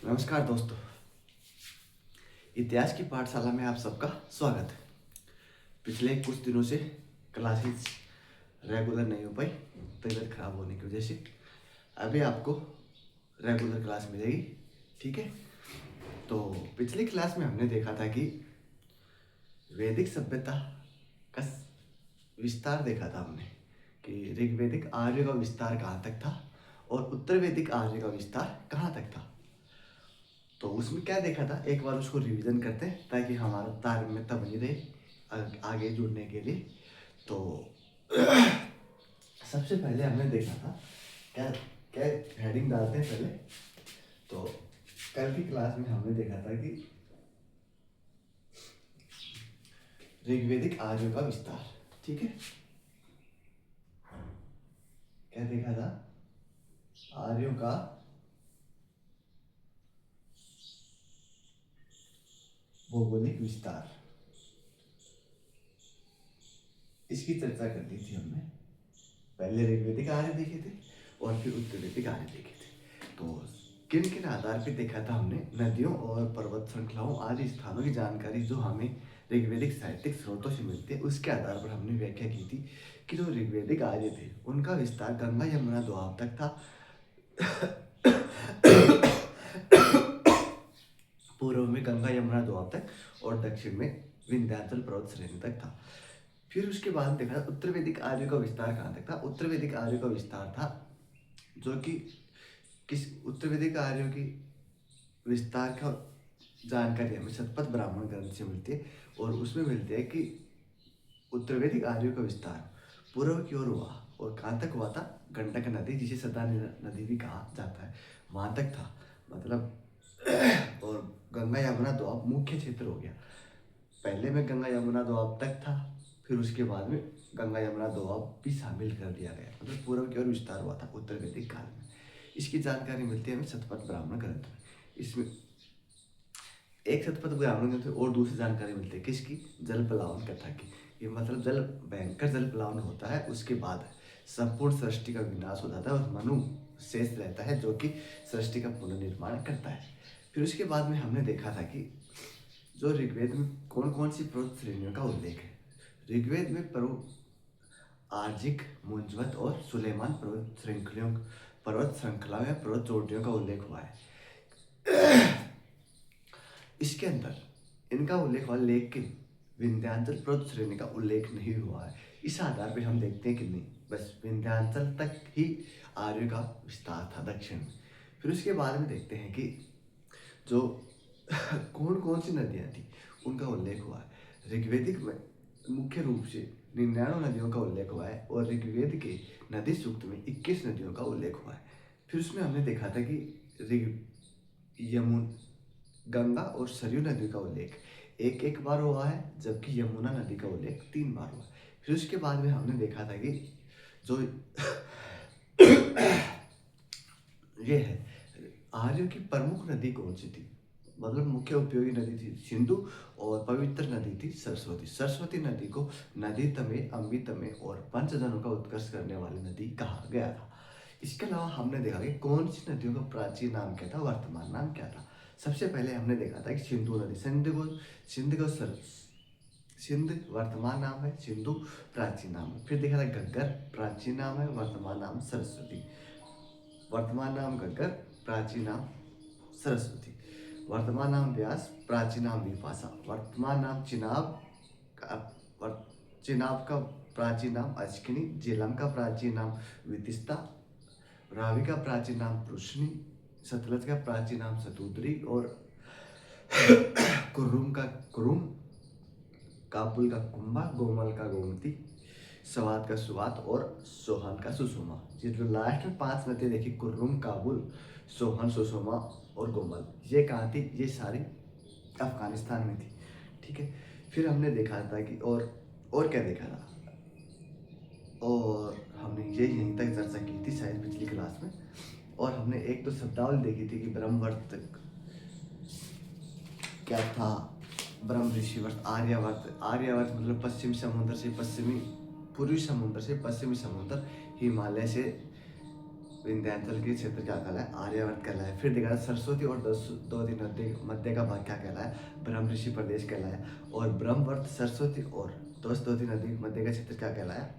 नमस्कार दोस्तों, इतिहास की पाठशाला में आप सबका स्वागत है। पिछले कुछ दिनों से क्लासेस रेगुलर नहीं हो पाई, तबीयत खराब होने की वजह से। अभी आपको रेगुलर क्लास मिलेगी, ठीक है। तो पिछली क्लास में हमने देखा था कि वैदिक सभ्यता का विस्तार देखा था हमने कि ऋग्वैदिक आर्य का विस्तार कहाँ तक था और उत्तर वैदिक आर्य का विस्तार कहाँ तक था। तो उसमें क्या देखा था, एक बार उसको रिवीजन करते हैं ताकि हमारा तारतम्यता बनी रहे आगे जुड़ने के लिए। तो सबसे पहले हमने देखा था, क्या क्या हेडिंग डालते हैं पहले। तो कल की क्लास में हमने देखा था कि ऋग्वैदिक आर्यों का विस्तार, ठीक है। क्या देखा था, आर्यों का भौगोलिक विस्तार, इसकी चर्चा कर ली थी हमने। पहले ऋग्वैदिक आर्य देखे थे और फिर उत्तर वैदिक आर्य देखे थे। तो किन किन आधार पर देखा था हमने, नदियों और पर्वत श्रृंखलाओं आदि स्थानों की जानकारी जो हमें ऋग्वैदिक साहित्यिक स्रोतों से मिलती है, उसके आधार पर हमने व्याख्या की थी कि जो ऋग्वैदिक आर्य थे उनका विस्तार गंगा यमुना दोआब तक था। पूर्व में गंगा यमुना दोआब तक और दक्षिण में विंध्याचल पर्वत श्रेणी तक था। फिर उसके बाद देखा उत्तर वैदिक आर्य का विस्तार कहाँ तक था। उत्तर वैदिक आर्य का विस्तार था जो कि किस उत्तर वैदिक आर्यों की विस्तार का जानकारी हमें शतपथ ब्राह्मण ग्रंथ से मिलती है और उसमें मिलती है कि उत्तर वैदिक आर्यों का विस्तार पूर्व की ओर हुआ और कहाँ तक हुआ था, गंडक नदी जिसे सदा नदी भी कहा जाता है वहाँ तक था, मतलब और गंगा यमुना दोआब मुख्य क्षेत्र हो गया। पहले में गंगा यमुना दोआब तक था, फिर उसके बाद में गंगा यमुना दोआब भी शामिल कर दिया गया, मतलब पूर्व की ओर विस्तार हुआ था उत्तर वैदिक काल में। इसकी जानकारी मिलती है हमें शतपथ ब्राह्मण ग्रंथ में। इसमें एक शतपथ ब्राह्मण ग्रंथ में और दूसरी जानकारी मिलती है किसकी, जल प्लावन कथा की। ये मतलब जल भयंकर जल प्लावन होता है, उसके बाद संपूर्ण सृष्टि का विनाश हो जाता है और मनु शेष रहता है जो कि सृष्टि का पुनर्निर्माण करता है। फिर उसके बाद में हमने देखा था कि जो ऋग्वेद में कौन कौन सी पर्वत श्रेणियों का उल्लेख है। ऋग्वेद में आर्जिक, मुंजवत और सुलेमान पर्वत श्रृंखलाओं या पर्वत चोटियों का उल्लेख हुआ है। इसके अंदर इनका उल्लेख हुआ, लेकिन विंध्याचल पर्वत श्रेणी का उल्लेख नहीं हुआ है। इस आधार पर हम देखते हैं कि नहीं, बस विंध्याचल तक ही आर्य का विस्तार था दक्षिण में। फिर उसके बाद में देखते हैं कि जो कौन कौन सी नदियाँ थी उनका उल्लेख हुआ है। ऋग्वेदिक में मुख्य रूप से 99 नदियों का उल्लेख हुआ है और ऋग्वेद के नदी सूक्त में 21 नदियों का उल्लेख हुआ है। फिर उसमें हमने देखा था कि गंगा और सरयू नदी का उल्लेख एक एक बार हुआ है, जबकि यमुना नदी का उल्लेख 3 बार हुआ है। फिर उसके बाद में हमने देखा था कि जो ये है, आर्यों की प्रमुख नदी कौन सी थी, मतलब मुख्य उपयोगी नदी थी सिंधु और पवित्र नदी थी सरस्वती। सरस्वती नदी को नदी तमे, अम्बी तमे और पंचजनों का उत्कर्ष करने वाली नदी कहा गया था। इसके अलावा हमने देखा कि कौन सी नदियों का प्राचीन नाम क्या था, वर्तमान नाम क्या था। सबसे पहले हमने देखा था कि सिंधु नदी, सिंध वर्तमान नाम है, सिंधु प्राचीन नाम है। फिर देखा था घग्गर, प्राचीन नाम है, वर्तमान नाम सरस्वती। वर्तमान नाम घग्गर, प्राचीन नाम सरस्वती। वर्तमान नाम व्यास, प्राचीन नाम विपाशा। वर्तमान नाम चिनाब चिनाब का प्राचीन नाम अश्किनी। झेलम का प्राचीन नाम वितिस्ता। रावी का प्राचीन नाम पृश्नी। सतलज का प्राचीन नाम सतूद्री और कुरुम, कापुल का कुंभा, गोमल का गोमती, सवात का सुवात और सोहन का सुषुमा। ये जो लास्ट में 5 नदियाँ देखी, कुर्रुम, काबुल, सोहन, सुषुमा और गोमल, ये कहाँ थी, ये सारी अफगानिस्तान में थी, ठीक है। फिर हमने देखा था कि और क्या देखा था, और हमने ये यहीं तक चर्चा की थी शायद पिछली क्लास में। और हमने एक तो शब्दावली देखी थी कि ब्रह्मवर्त क्या था, ब्रह्म ऋषिवर्त, आर्यावर्त। आर्यावर्त मतलब पश्चिमी समुद्र से पूर्वी समुद्र से पश्चिमी समुद्र, हिमालय से विंध्याचल के क्षेत्र क्या कहलाया, आर्यावर्त कहलाया। फिर देखा सरस्वती और दौदी नदी मध्य का भाग क्या कहलाया, ब्रह्म ऋषि प्रदेश कहलाया। और ब्रह्मवर्त, सरस्वती और दौदी नदी मध्य का क्षेत्र क्या कहलाया,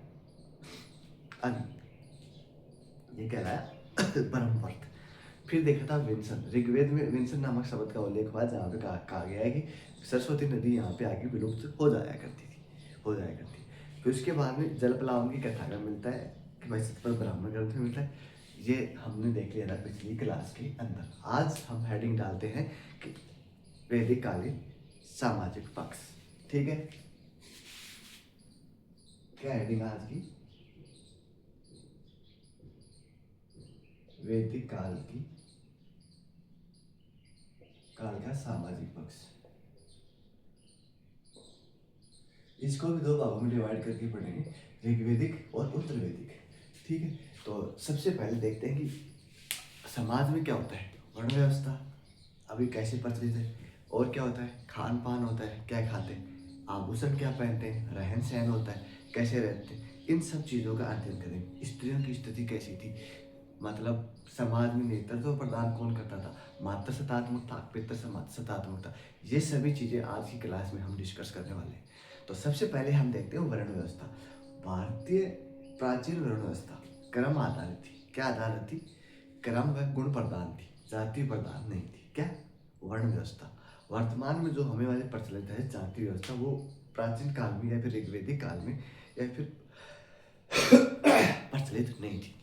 ये कहलाया ब्रह्मवर्त। फिर देखा था विंसन, ऋग्वेद में विंसन नामक शब्द का उल्लेख हुआ जहाँ पे कहा गया है कि सरस्वती नदी यहाँ पे आगे विलुप्त हो जाया करती थी, हो जाया करती। फिर उसके बाद में जल प्लावन की कथा का मिलता है कि भाई सतपर ब्राह्मण ग्रंथ में मिलता है। ये हमने देख लिया था पिछली क्लास के अंदर। आज हम हेडिंग डालते हैं कि वैदिक कालीन सामाजिक पक्ष। ठीक है, क्या हेडिंग आज की, वैदिक काल का सामाजिक पक्ष। इसको भी दो भागों में डिवाइड करके पढ़ेंगे, ऋग्वेदिक और उत्तरवैदिक। ठीक है, तो सबसे पहले देखते हैं कि समाज में क्या होता है, वर्ण व्यवस्था अभी कैसे प्रचलित है, और क्या होता है, खान पान होता है, क्या खाते हैं, आभूषण क्या पहनते हैं, रहन सहन होता है, कैसे रहते हैं, इन सब चीज़ों का अध्ययन करेंगे। स्त्रियों की स्थिति कैसी थी, मतलब समाज में नेतृत्व प्रदान कौन करता था, मातृ सत्तात्मक था, पितृ सत्तात्मक था, ये सभी चीज़ें आज की क्लास में हम डिस्कस करने वाले हैं। तो सबसे पहले हम देखते हैं वर्ण व्यवस्था। भारतीय प्राचीन वर्ण व्यवस्था क्रम आधारित थी। क्या आधारित थी, क्रम व गुण प्रधान थी, जाति प्रधान नहीं थी। क्या, वर्ण व्यवस्था। वर्तमान में जो हमें वाले प्रचलित है जाति व्यवस्था, वो प्राचीन काल में या फिर ऋग्वेदिक काल में या फिर प्रचलित नहीं थी।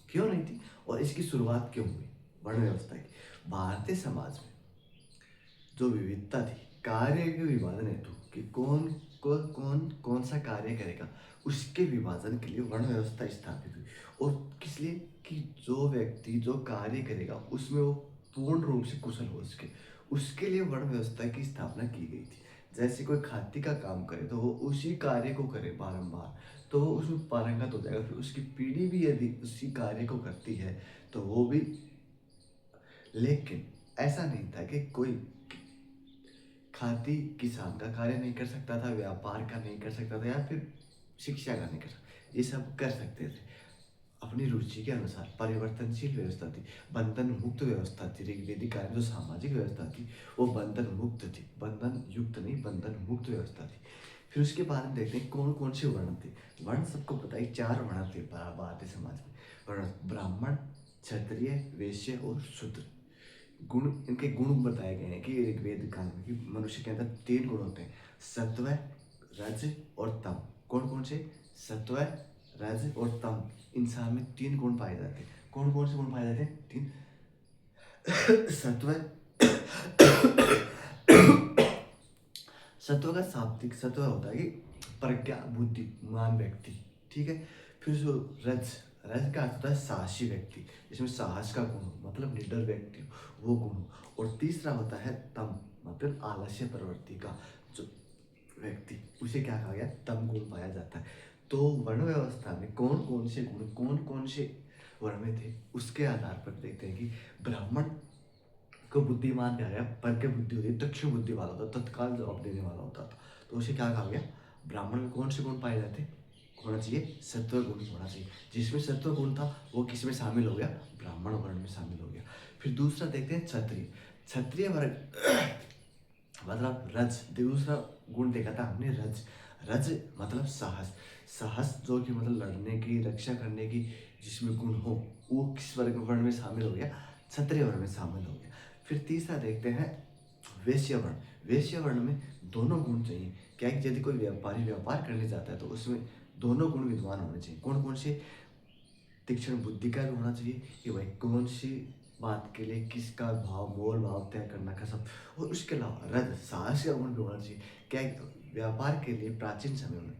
क्यों नहीं थी और इसकी शुरुआत क्यों हुई वर्ण व्यवस्था की। भारतीय समाज में जो विविधता थी कार्य के विभाजन हेतु कि कौन सा कार्य करेगा, उसके विभाजन के लिए वर्ण व्यवस्था स्थापित हुई। और किस लिए, कि जो व्यक्ति जो कार्य करेगा उसमें वो पूर्ण रूप से कुशल हो सके, उसके लिए वर्ण व्यवस्था की स्थापना की गई थी। जैसे कोई खादी का काम करे तो वो उसी कार्य को करे बारंबार, तो वो उसमें पारंगत हो जाएगा। फिर उसकी पीढ़ी भी यदि उसी कार्य को करती है तो वो भी। लेकिन ऐसा नहीं था कि कोई खादी किसान का कार्य नहीं कर सकता था, व्यापार का नहीं कर सकता था, या फिर शिक्षा का नहीं कर सकता, ये सब कर सकते थे अपनी रुचि के अनुसार। परिवर्तनशील व्यवस्था थी, बंधन मुक्त व्यवस्था थी। ऋग्वेदिक काल में जो सामाजिक व्यवस्था थी वो बंधन मुक्त थी, बंधन युक्त नहीं, बंधन मुक्त व्यवस्था थी। फिर उसके बाद में देखते हैं कौन कौन से वर्ण थे। वर्ण सबको पता है, 4 वर्ण थे भारतीय समाज में। वर्ण ब्राह्मण, क्षत्रिय, वैश्य और शूद्र। गुण, इनके गुण बताए गए हैं कि ऋग्वेद काल में कि मनुष्य के अंदर 3 गुण होते हैं, सत्व, रज और तम। कौन कौन से, सत्व, रज और तम। इंसान में 3 गुण पाए जाते हैं। कौन कौन से गुण पाए जाते हैं, 3। सत्व, सत्व का शाब्दिक सत्व होता है कि प्रज्ञा, बुद्धिमान व्यक्ति। ठीक है, फिर जो रज, रज का अर्थ होता है साहसी व्यक्ति, जिसमें साहस का गुण हो, मतलब निडर व्यक्ति हो, वो गुण हो। और तीसरा होता है तम, मतलब आलस्य प्रवृत्ति का जो व्यक्ति, उसे क्या कहा गया, तम गुण पाया जाता है। तो वर्ण व्यवस्था में कौन कौन से गुण, कौन कौन से वर्ण में थे, उसके आधार पर देखते हैं कि ब्राह्मण को बुद्धिमान कहा गया, पर के बुद्धि होती है, दक्ष बुद्धि वाला होता, तत्काल जवाब देने वाला होता था, तो उसे क्या कहा गया, ब्राह्मण में कौन से गुण पाए जाते होना चाहिए, सत्व गुण होना चाहिए। जिसमें सत्व गुण था वो किस में शामिल हो गया, ब्राह्मण वर्ण में शामिल हो गया। फिर दूसरा देखते हैं क्षत्रिय। क्षत्रिय वर्ग मतलब रज, दूसरा गुण देखा था हमने, रज। रज मतलब साहस, साहस जो कि मतलब लड़ने की, रक्षा करने की जिसमें गुण हो, वो किस वर्ग वर्ण में शामिल हो गया, क्षत्रिय वर्ण में शामिल हो गया। फिर तीसरा देखते हैं वैश्य वर्ण। वैश्य वर्ण में दोनों गुण चाहिए। क्या है कि यदि कोई व्यापारी व्यापार करने जाता है तो उसमें दोनों गुण विद्वान होने चाहिए। कौन कौन से, तीक्ष्ण बुद्धि का भी होना चाहिए कि भाई कौन सी बात के लिए किसका भाव, मोल भाव तय करना का सब। और उसके अलावा रज, साहस का गुण भी होना चाहिए। क्या है, व्यापार के लिए प्राचीन समय में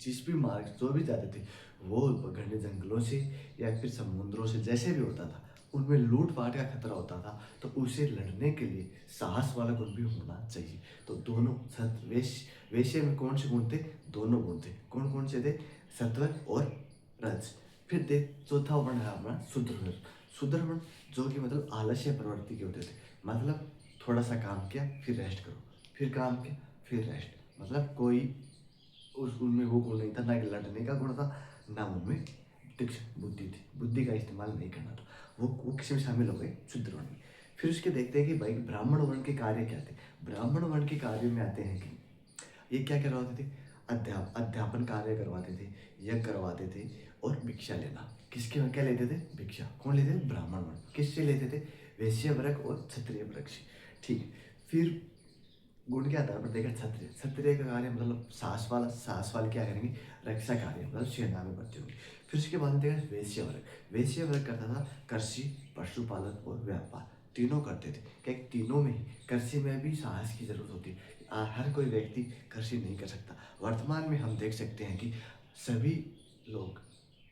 जिस भी मार्ग जो भी जाते थे वो घने जंगलों से या फिर समुद्रों से, जैसे भी होता था, उनमें लूटपाट का खतरा होता था, तो उसे लड़ने के लिए साहस वाला गुण भी होना चाहिए। तो दोनों वैश्य में कौन से गुण थे, दोनों गुण थे। कौन कौन से थे, सत्व और रज। फिर देख चौथा वर्ण है अपना शूद्र वर्ण। शूद्र वर्ण जो कि मतलब आलस्य प्रवृत्ति के होते थे, मतलब थोड़ा सा काम किया फिर रेस्ट करो, फिर काम किया फिर रेस्ट, मतलब कोई उनमें वो गुण नहीं था, ना कि लड़ने का गुण था, ना उनमें तीक्ष्ण बुद्धि थी, बुद्धि का इस्तेमाल नहीं करना था, वो किसी में शामिल हो गए शूद्र वर्ण में। फिर उसके देखते हैं कि भाई ब्राह्मण वर्ण के कार्य क्या थे। ब्राह्मण वर्ण के कार्य में आते हैं कि ये क्या करवाते थे, अध्यापन कार्य करवाते थे, यज्ञ करवाते थे और भिक्षा लेना। किसके क्या लेते थे, भिक्षा। कौन लेते थे, ब्राह्मण वर्ण। किससे लेते थे, वैश्य वर्ग और क्षत्रिय वर्ग से। ठीक है। फिर गुण के आधार पर देखा क्षत्रिय, क्षत्रिय का कार्य मतलब सास वाले क्या करेंगे, रक्षा कार्य मतलब सेना में भर्ती होंगे। फिर उसके बाद में देखा वैश्य वर्ग। वैश्य वर्ग करता था कृषि, पशुपालन और व्यापार, तीनों करते थे। क्या तीनों में ही, कृषि में भी साहस की जरूरत होती है, हर कोई व्यक्ति कृषि नहीं कर सकता। वर्तमान में हम देख सकते हैं कि सभी लोग,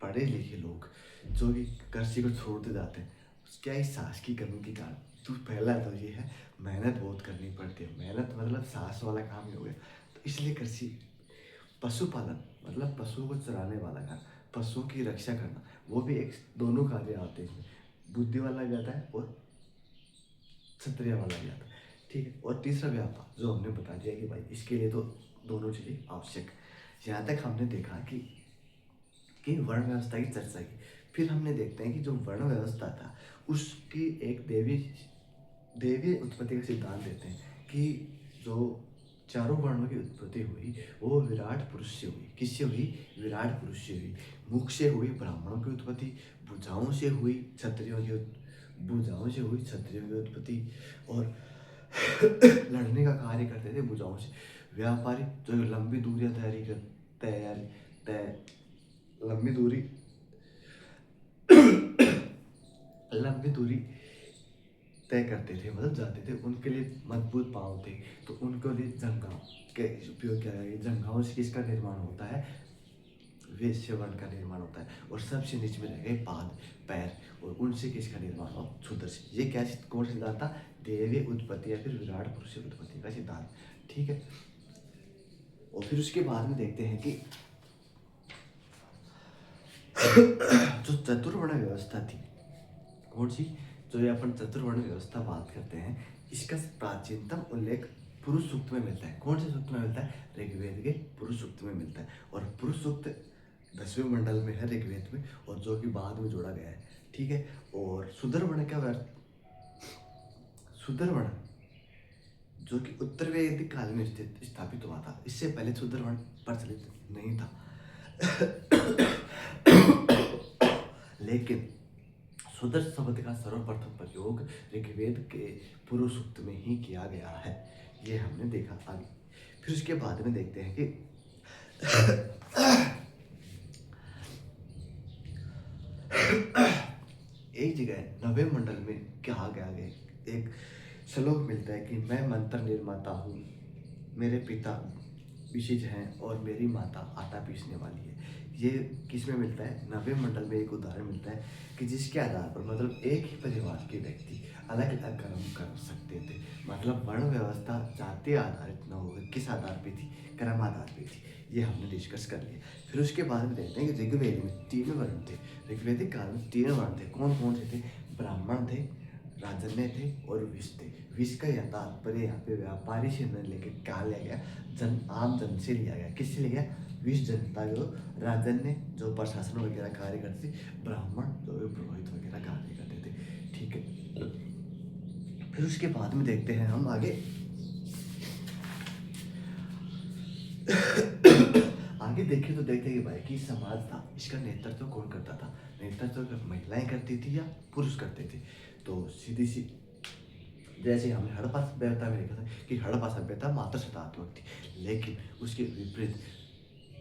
पढ़े लिखे लोग जो कि कृषि को छोड़ते जाते हैं, क्या इस साहस की कमी के कारण। तो पहला तो ये है, मेहनत बहुत करनी पड़ती है, मेहनत मतलब साहस वाला काम ही हो गया, तो इसलिए कृषि। पशुपालन मतलब पशुओं को चराने वाला काम, पशुओं की रक्षा करना, वो भी एक, दोनों कार्य आते हैं इसमें, बुद्धि वाला भी आता है और क्षत्रिय वाला भी आता है। ठीक है। और तीसरा व्यापार, जो हमने बता दिया कि भाई इसके लिए तो दोनों चीज़ें आवश्यक। यहाँ तक हमने देखा कि वर्ण व्यवस्था की चर्चा की। फिर हमने देखते हैं कि जो वर्ण व्यवस्था था उसकी एक देवी उत्पत्ति का सिद्धांत देते हैं कि जो चारों वर्णों की उत्पत्ति हुई वो विराट पुरुष से हुई। किससे हुई, विराट पुरुष से हुई। मुख से हुई ब्राह्मणों की उत्पत्ति, भुजाओं से हुई क्षत्रियों की उत्पत्ति, और लड़ने का कार्य करते थे भुजाओं से। व्यापारी जो लंबी दूरियां लंबी दूरी लंबी दूरी तय करते थे, मतलब जाते थे, उनके लिए मजबूत पाँव थे, तो उनके लिए जंघा के उपयोग किया गया। जंघाओं से किसका निर्माण होता है, वैश्य वर्ण का निर्माण होता है। और सबसे नीचे में रह गए पाद, पैर, और उनसे किसका निर्माण हो, शूद्र से। ये क्या कौन सिद्धांत था, देवी उत्पत्ति या फिर विराट पुरुष उत्पत्ति का सिद्धांत। ठीक है। और फिर उसके बाद में देखते हैं कि जो चतुर्वर्ण व्यवस्था थी, कौन सी, जो ये अपन चतुर्वर्ण व्यवस्था बात करते हैं, इसका प्राचीनतम उल्लेख पुरुष सूक्त में मिलता है। कौन से सूक्त में मिलता है, ऋग्वेद के पुरुष सूक्त में मिलता है। और पुरुष सूक्त 10वें मंडल में है ऋग्वेद में, और जो कि बाद में जोड़ा गया है। ठीक है। और शूद्रवर्ण का शूद्रवर्ण जो कि उत्तर वैदिक काल में स्थापित हुआ था, इससे पहले शूद्रवर्ण प्रचलित नहीं था। लेकिन शूद्र शब्द का सर्वप्रथम प्रयोग ऋग्वेद के पुरुष सूक्त में ही किया गया है, ये हमने देखा आगे। फिर उसके बाद में देखते हैं कि एक जगह 9वें मंडल में कहा गया है, एक श्लोक मिलता है कि मैं मंत्र निर्माता हूँ, मेरे पिता विशिज हैं और मेरी माता आटा पीसने वाली है। ये किस में मिलता है, 9वें मंडल में एक उदाहरण मिलता है कि जिसके आधार पर मतलब एक ही परिवार के व्यक्ति अलग अलग कर्म कर सकते थे। मतलब वर्ण व्यवस्था जाति आधारित न होकर किस आधार पे थी, कर्म आधार पे थी। ये हमने डिस्कस कर लिया। फिर उसके बाद में देखते हैं कि ऋग्वेद में 3 वर्ण थे। ऋग्वेदिक काल में 3 वर्ण थे। कौन कौन से थे, ब्राह्मण थे, राजन्य थे और विष थे। विष का यह तात्पर्य यहाँ पे व्यापारी से न लेकर क्या लिया गया, आम जन से लिया गया। किससे लिया गया, विष जनता, जो राजन्य जो प्रशासन वगैरह कार्य करते, ब्राह्मण जो पुरोहित वगैरह कार्य करते थे। ठीक है। फिर उसके बाद में देखते हैं हम आगे देखें तो देखते हैं कि भाई की समाज था, इसका नेतृत्व कौन करता था, नेतृत्व महिलाएं करती थी या पुरुष करते थे। तो सीधी सी जैसे हमने हड़प्पा सभ्यता में देखा था कि हड़प्पा सभ्यता मात्र सत्तात्मक थी, लेकिन उसके विपरीत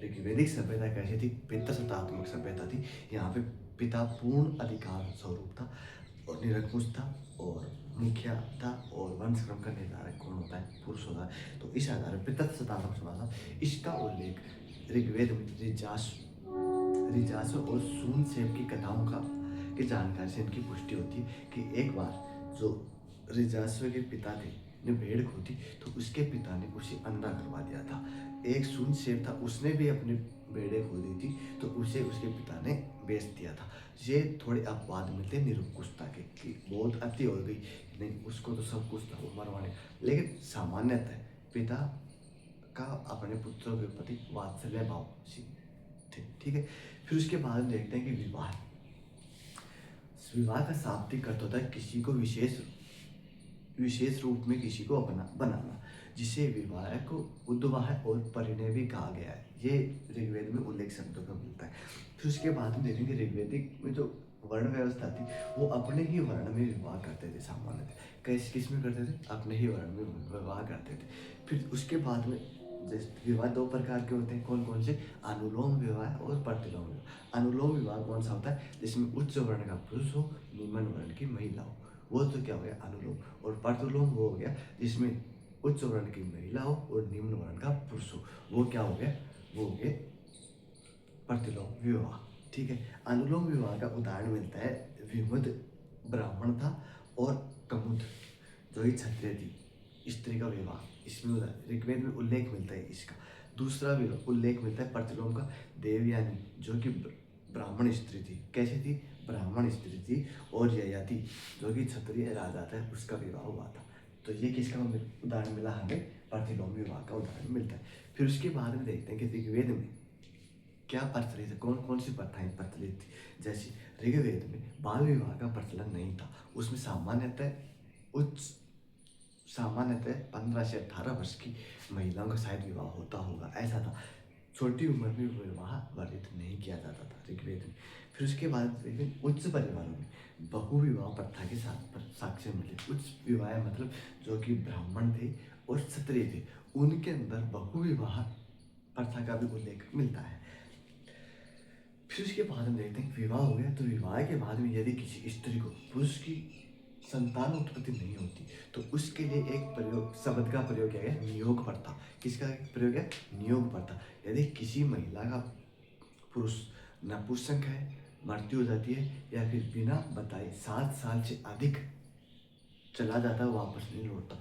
ऋग्वेदिक सभ्यता कैसी थी, पितृ सत्तात्मक सभ्यता थी। यहाँ पे पिता पूर्ण अधिकार स्वरूप था और निरंकुश था और मुखिया था, और वंशक्रम का निर्धारक कौन होता है, पुरुष होता है। तो इस आधार पर पितृ सत्तात्मक समाज था। इसका उल्लेख ऋग्वेद में रिजासु और सूनसेन की कथाओं का की जानकारी से इनकी पुष्टि होती है कि एक बार जो रिजासु के पिता थे ने भेड़ खोदी, तो उसके पिता ने उसे अंधा करवा दिया था। एक सूनसेन था, उसने भी अपनी भेड़ें खो दी थी, तो उसे उसके पिता ने बेच दिया था। ये थोड़े अपवाद मिलते निरंकुशता के कि बहुत अति हो गई, नहीं उसको तो सब कुछ था, वो मरवाने। लेकिन सामान्यतः पिता का अपने पुत्रों के प्रति वात्सल्य भाव थे। ठीक है। फिर उसके बाद देखते हैं कि विवाह विवाह का शाब्दिक अर्थ होता है किसी को विशेष रूप में किसी को अपना बनाना, जिसे विवाह को उद्वाह और परिणय भी कहा गया है। ये ऋग्वेद में उल्लेख शब्दों का मिलता है। फिर उसके बाद में देखेंगे ऋग्वेदिक में जो वर्ण व्यवस्था थी, वो अपने ही वर्ण में विवाह करते थे सामान्यतः। किस में करते थे? अपने ही वर्ण में विवाह करते थे। फिर उसके बाद में जैसे विवाह दो प्रकार के होते हैं, कौन कौन से? अनुलोम विवाह और प्रतिलोम विवाह। अनुलोम विवाह कौन सा होता है? जिसमें उच्च वर्ण का पुरुष हो, निम्न वर्ण की महिला हो, वो तो क्या हो गया? अनुलोम। और प्रतिलोम वो हो गया जिसमें उच्च वर्ण की महिला हो और निम्न वर्ण का पुरुष हो, वो क्या हो गया? वो हो गया प्रतिलोम विवाह। ठीक है। अनुलोम विवाह का उदाहरण मिलता है विमुद ब्राह्मण था और कमुद जो ही क्षत्रिय थी, स्त्री का विवाह, इसमें ऋग्वेद में उल्लेख मिलता है इसका। दूसरा उल्लेख मिलता है प्रतिलोम का, देवयानी जो कि ब्राह्मण स्त्री थी। कैसी थी? ब्राह्मण स्त्री थी। और ययाति जो कि क्षत्रिय राजा था, उसका विवाह हुआ था। तो ये किसका उदाहरण मिला हमें? प्रतिलोम विवाह का उदाहरण मिलता है। फिर उसके बाद में देखते हैं कि ऋग्वेद में क्या प्रचलित है, कौन कौन सी प्रथाएं प्रचलित थी। जैसे ऋग्वेद में बाल विवाह का प्रचलन नहीं था, उसमें सामान्यतः 15 से 18 वर्ष की महिलाओं का शायद विवाह होता होगा, ऐसा था। छोटी उम्र में विवाह वर्णित नहीं किया जाता था ऋग्वेद में। फिर उसके बाद लेकिन उच्च परिवारों में बहु विवाह प्रथा के साथ साक्ष्य मिले। उच्च विवाह मतलब जो कि ब्राह्मण थे और क्षत्रिय थे, उनके अंदर बहु विवाह प्रथा का भी उल्लेख मिलता है। फिर उसके बाद हम देखते हैं विवाह हो गया, तो विवाह के बाद में यदि किसी स्त्री को पुरुष की संतान उत्पत्ति नहीं होती, तो उसके लिए एक शब्द का प्रयोग किया गया, नियोग प्रथा। किसका प्रयोग है? नियोग प्रथा। यदि किसी महिला का पुरुष नपुंसक है, मृत्यु हो जाती है, या फिर बिना बताए 7 साल से अधिक चला जाता है, वापस नहीं लौटता,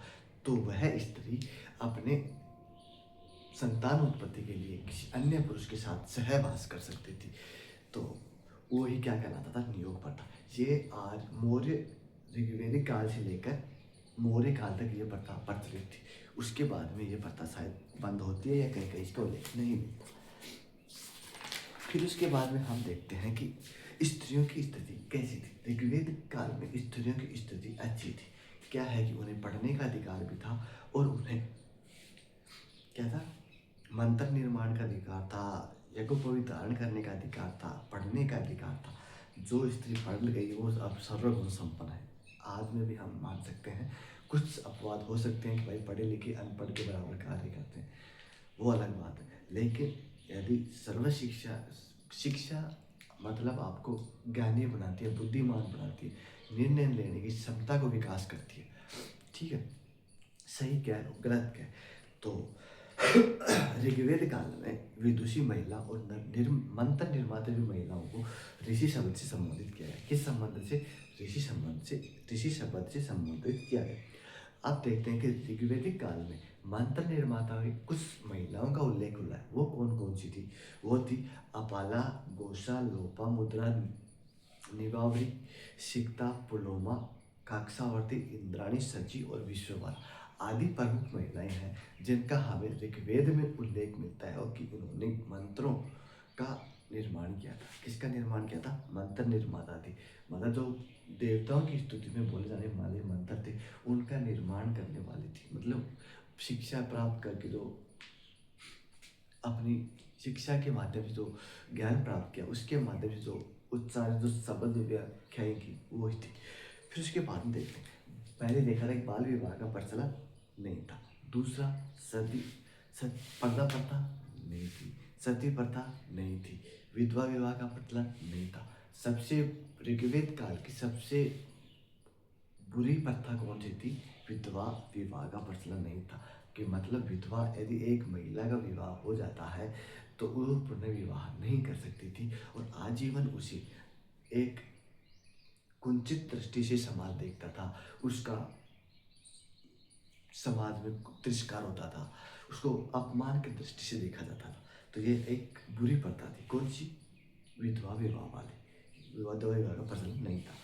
तो वह स्त्री अपने संतान उत्पत्ति के लिए किसी अन्य पुरुष के साथ सहवास कर सकती थी। तो वो ही क्या कहलाता था? नियोग प्रथा। ये आज मौर्य ऋग्वेदिक काल से लेकर मौर्य काल तक ये प्रथा प्रचलित थी। उसके बाद में ये प्रथा शायद बंद होती है या कहीं कहीं इसका उल्लेख नहीं मिलता। फिर उसके बाद में हम देखते हैं कि स्त्रियों की स्थिति कैसी थी। ऋग्वेद काल में स्त्रियों की स्थिति अच्छी थी। क्या है कि उन्हें पढ़ने का अधिकार भी था और उन्हें क्या था? मंत्र निर्माण का अधिकार था, यज्ञोपवीत धारण करने का अधिकार था, पढ़ने का अधिकार था। जो स्त्री पढ़ गई वो अब सर्वगुण संपन्न है। आज में भी हम मान सकते हैं, कुछ अपवाद हो सकते हैं कि भाई पढ़े लिखे अनपढ़ के बराबर कार्य करते हैं, वो अलग बात है। लेकिन यदि सर्व शिक्षा मतलब आपको ज्ञानी बनाती है, बुद्धिमान बनाती है, निर्णय लेने की क्षमता को विकास करती है। ठीक है, सही क्या है गलत क्या है। तो ऋग्वेद काल में विदुषी महिला और मंत्र निर्माता भी महिलाओं को ऋषि शब्द से संबोधित किया गया। किस संबंध से? ऋषि शब्द से संबोधित किया गया। अब देखते हैं कि ऋग्वेदिक काल में मंत्र निर्माता हुई कुछ महिलाओं का उल्लेख हुआ है। वो कौन कौन सी थी? वो थी अपाला, गोसा, लोपामुद्रा, निवावरी, सिक्ता, पुलोमा, काकसावर्ती, इंद्राणी, सची और विश्ववार आदि प्रमुख महिलाएं हैं जिनका हमें ऋग्वेद में उल्लेख मिलता है, और कि उन्होंने मंत्रों का निर्माण किया था। किसका निर्माण किया था? मंत्र निर्माता थी। मतलब जो देवताओं की स्तुति में बोले जाने वाले मंत्र थे, उनका निर्माण करने वाली थी। मतलब शिक्षा प्राप्त करके जो अपनी शिक्षा के माध्यम से जो ज्ञान प्राप्त किया, उसके माध्यम से जो उच्चारण, जो शब्द व्याख्याएं की, वो ही थी। फिर उसके बाद में देखते हैं, पहले देखा था कि बाल विवाह का प्रचलन नहीं था। दूसरा, पर्दा प्रथा नहीं थी, सती प्रथा नहीं थी, विधवा विवाह का प्रचलन नहीं था। सबसे ऋग्वेद काल की सबसे बुरी प्रथा कौन सी थी? विधवा विवाह का प्रचलन नहीं था। कि मतलब विधवा यदि एक महिला का विवाह हो जाता है तो वो पुनर्विवाह नहीं कर सकती थी, और आजीवन उसे एक कुंचित दृष्टि से समाज देखता था। उसका समाज में तिरस्कार होता था, उसको अपमान की दृष्टि से देखा जाता था। तो ये एक बुरी प्रथा थी। कौन सी? विधवा विवाह वाली। विधवा विवाह का प्रचलन नहीं था।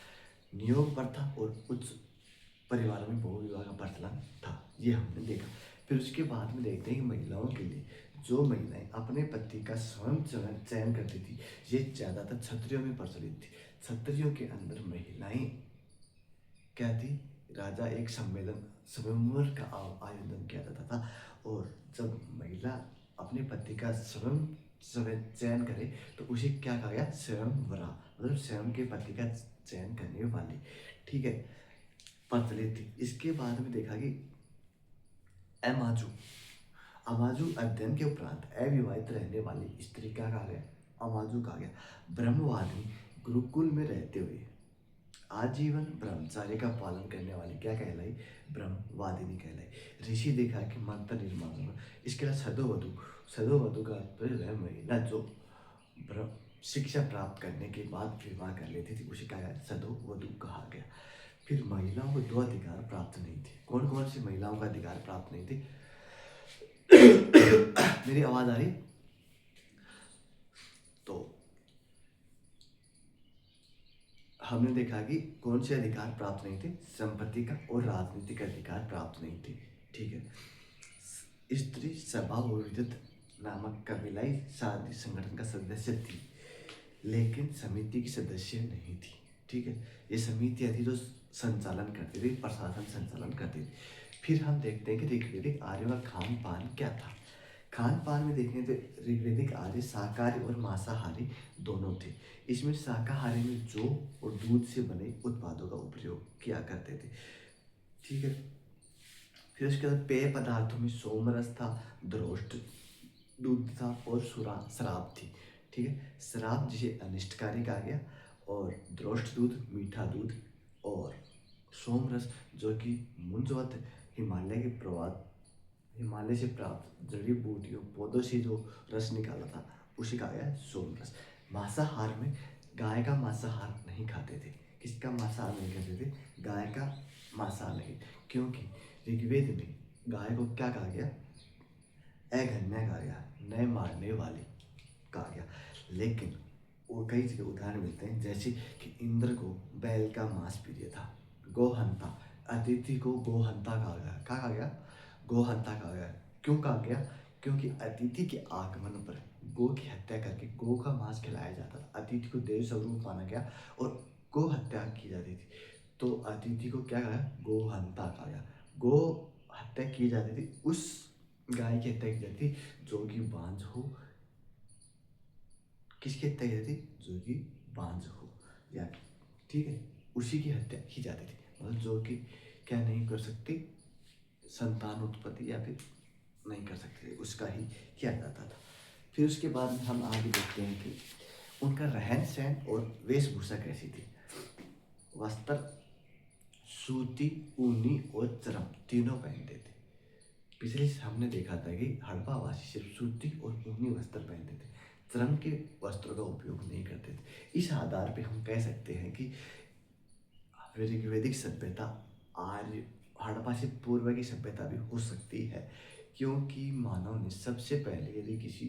नियोग प्रथा और उच्च परिवारों में बहु विवाह का प्रचलन था, ये हमने देखा। फिर उसके बाद में देखते हैं कि महिलाओं के लिए जो महिलाएं अपने पति का स्वयं चयन करती थी, ये ज़्यादातर क्षत्रियों में प्रचलित थी। क्षत्रियों के अंदर महिलाएं क्या थी? राजा एक स्वयंवर का आयोजन किया जाता था, और जब महिला अपने पति का स्वयं स्वयं चयन करे तो उसे क्या कहा गया? स्वयंवरा, मतलब स्वयं के पति का चयन करने वाली, ठीक है, प्रचलित थी। इसके बाद में देखा कि अमाजू अमाजू अध्ययन के उपरांत अविवाहित रहने वाली स्त्री क्या कहा गया? अमाजू कहा गया। ब्रह्मवादी गुरुकुल में रहते हुए आजीवन ब्रह्मचार्य का पालन करने वाली क्या कहलाई? ब्रह्मवादिनी कहलाई। ऋषि देखा कि मंत्र निर्माण होगा। इसके अलावा सदोवधु, सदोवधु का तात्पर्य वह महिला जो ब्रह्म शिक्षा प्राप्त करने के बाद विवाह कर लेती थी, उसे क्या गया? सदोवधु कहा गया। फिर महिलाओं को दो अधिकार प्राप्त नहीं थे। कौन कौन सी महिलाओं का अधिकार प्राप्त नहीं थे? मेरी आवाज आ रही? तो हमने देखा कि कौन से अधिकार प्राप्त नहीं थे? संपत्ति का और राजनीतिक अधिकार प्राप्त नहीं थे, ठीक है। स्त्री सभा और विद्युत नामक कबीलाई शादी संगठन का सदस्य थी, लेकिन समिति की सदस्य नहीं थी, ठीक है। ये समितियाँ थी जो संचालन करती थी, प्रशासन संचालन करती थी। फिर हम देखते हैं कि ऋग्वेदिक आर्यों का खान पान क्या था। खान पान में देखें तो ऋग्वेदिक आर्य शाकाहारी और मांसाहारी दोनों थे। इसमें शाकाहारी में जौ और दूध से बने उत्पादों का उपयोग किया करते थे, ठीक है। फिर उसके बाद पेय पदार्थों में सोमरस था, द्रोष्ट दूध था और शराब थी, ठीक है। शराब जिसे अनिष्टकारी कहा गया, और द्रोष्ट दूध मीठा दूध, और सोमरस जो कि मुंजवत हिमालय से प्राप्त जड़ी बूटियों पौधों से जो रस निकाला था उसे कहा गया सोमरस। मांसाहार में गाय का मांसाहार नहीं खाते थे। किसका मांसाहार नहीं खाते थे? गाय का मांसाहार नहीं, क्योंकि ऋग्वेद में गाय को क्या कहा गया? अघन्य कहा गया, न मारने वाली कहा गया। लेकिन वो कई जगह उदाहरण मिलते हैं, जैसे कि इंद्र को बैल का मांस प्रिय था, गोहंता, अतिथि को गोहंता कहा गया। क्या कहा गया? गोहंता कहा गया। क्यों कहा गया? क्योंकि अतिथि के आगमन पर गो की हत्या करके गो का मांस खिलाया जाता था। अतिथि को देव स्वरूप माना गया और गो हत्या की जाती थी, तो अतिथि को क्या कहा? गोहंता कहा गया। गो हत्या की जाती थी, उस गाय की हत्या की जाती थी जो कि बांझ हो। किसकी हत्या की जाती? जो कि बांझ हो, या ठीक है, उसी की हत्या की जाती थी, मतलब जो कि क्या नहीं कर सकती, संतान उत्पत्ति या फिर नहीं कर सकते, उसका ही किया जाता था। फिर उसके बाद हम आगे देखते हैं कि उनका रहन सहन और वेशभूषा कैसी थी। वस्त्र सूती, ऊनी और चरम तीनों पहनते थे। पिछले हमने देखा था कि हड़प्पावासी सिर्फ सूती और ऊनी वस्त्र पहनते थे, चरम के वस्त्रों का उपयोग नहीं करते थे। इस आधार पे हम कह सकते हैं कि ऋग्वैदिक सभ्यता आर्य हड़प्पा से पूर्व की सभ्यता भी हो सकती है, क्योंकि मानव ने सबसे पहले यदि किसी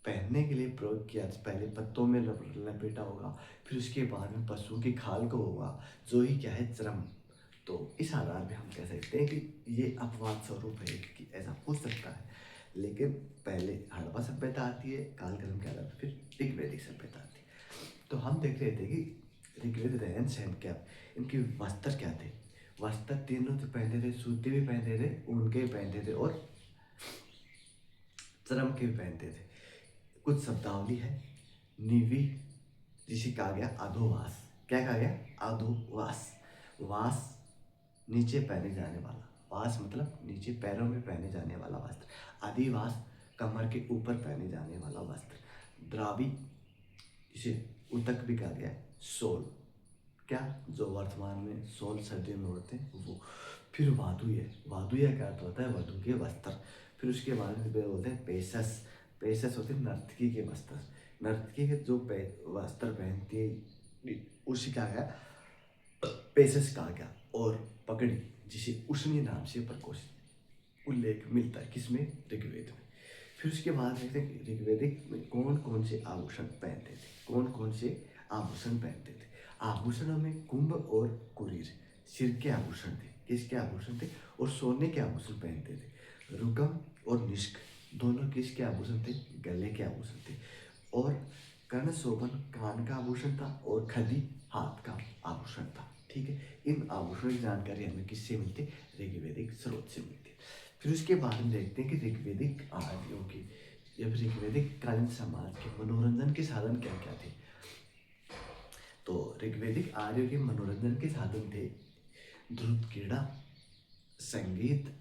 पहनने के लिए प्रयोग किया तो पहले पत्तों में लपेटा होगा, फिर उसके बाद में पशुओं की खाल को होगा, जो ही क्या है, चरम। तो इस आधार पे हम कह सकते हैं कि ये अपवाद स्वरूप है कि ऐसा हो सकता है, लेकिन पहले हड़प्पा सभ्यता आती है कालक्रम के आधार पर, फिर ऋग्वैदिक सभ्यता आती है। तो हम देख रहे थे कि ऋग्वेद रहन सहन क्या, इनके वस्त्र क्या थे। वस्त्र तीनों तो पहनते थे, सूती भी पहनते थे, ऊन के भी पहनते थे और चरम के भी पहनते थे। कुछ शब्दावली है। निवि जिसे कहा गया अधोवास। क्या कहा गया? अधोवास। वास नीचे पहने जाने वाला, वास मतलब नीचे पैरों में पहने जाने वाला वस्त्र। आदिवास कमर के ऊपर पहने जाने वाला वस्त्र। द्रावी जिसे उतक भी कहा गया, सोल, क्या जो वर्तमान में सोल सर्दियों में उड़ते हैं वो। फिर वादुय, वादुय का अर्थ होता है वधु के वस्त्र। फिर उसके बाद में बोलते हैं पेशस, पेशस होते हैं नर्तकी के वस्त्र। नर्तकी के जो वस्त्र पहनती है उसी का गया पेशस कहा गया। और पगड़ी जिसे उसनी नाम से प्रकोष्ठ उल्लेख मिलता है किसमें? ऋग्वेद में। फिर उसके बाद देखते हैं ऋग्वेदिक में कौन कौन से आभूषण पहनते थे, कौन कौन से आभूषण पहनते थे। आभूषणों में कुंभ और कुरीर सिर के आभूषण थे। किसके आभूषण थे? और सोने के आभूषण पहनते थे। रुकम और निष्क दोनों किसके आभूषण थे? गले के आभूषण थे। और कर्ण शोभन कान का आभूषण था और खदी हाथ का आभूषण था। ठीक है, इन आभूषण की जानकारी हमें किससे मिलती? ऋग्वेदिक स्रोत से मिलती है। फिर उसके बाद हम देखते हैं कि ऋग्वेदिक आर्यों की या फिर ऋग्वेदिक कालीन समाज के मनोरंजन के साधन क्या क्या थे। तो ऋग्वेदिक आर्यों के मनोरंजन के साधन थे ध्रुत क्रीड़ा, संगीत,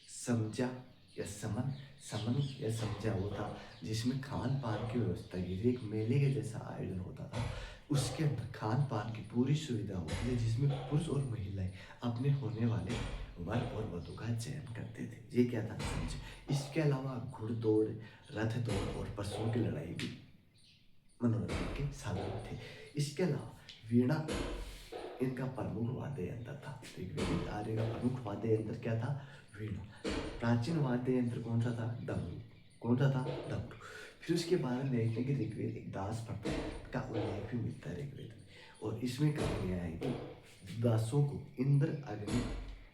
समझा या समन। समन या समझा वो था जिसमें खान पान की व्यवस्था की थी, एक मेले के जैसा आयोजन होता था। उसके अंदर खान पान की पूरी सुविधा होती है, जिसमें पुरुष और महिलाएं अपने होने वाले वर और वधु का चयन करते थे। ये क्या था? समझे। इसके अलावा घुड़दौड़, रथ दौड़ और पशुओं की लड़ाई भी मनोरंजन के साधन थे। इसके अलावा वीणा इनका प्रमुख वाद्य यंत्र था। ऋग्वेदिक आर्य का प्रमुख वाद्य यंत्र क्या था? वीणा। प्राचीन वाद्य यंत्र कौन सा था? डमरू। कौन सा था? डमरू। फिर उसके बाद हम देखते हैं कि ऋग्वेद एक दास प्रथा का उल्लेख भी मिलता है ऋग्वेद में, और इसमें कहा गया है कि दासों को इंद्र, अग्नि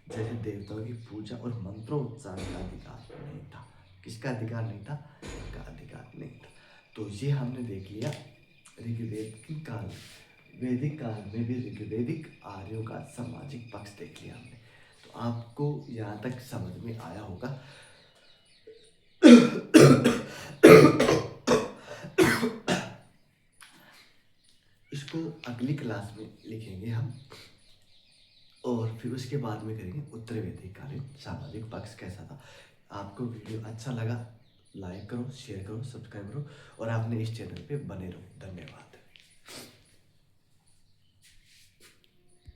जैसे देवताओं की पूजा और मंत्रोच्चारण का अधिकार नहीं था। किसका अधिकार नहीं था? का अधिकार नहीं था। तो ये हमने देख लिया ऋग्वेद काल, वैदिक काल में भी ऋग्वेदिक आर्यों का सामाजिक पक्ष देख लिया हमने। तो आपको यहाँ तक समझ में आया होगा। इसको अगली क्लास में लिखेंगे हम, और फिर उसके बाद में करेंगे उत्तर वैदिक कालीन सामाजिक पक्ष कैसा था। आपको वीडियो अच्छा लगा, लाइक करो, शेयर करो, सब्सक्राइब करो, और आपने इस चैनल पे बने रहो। धन्यवाद।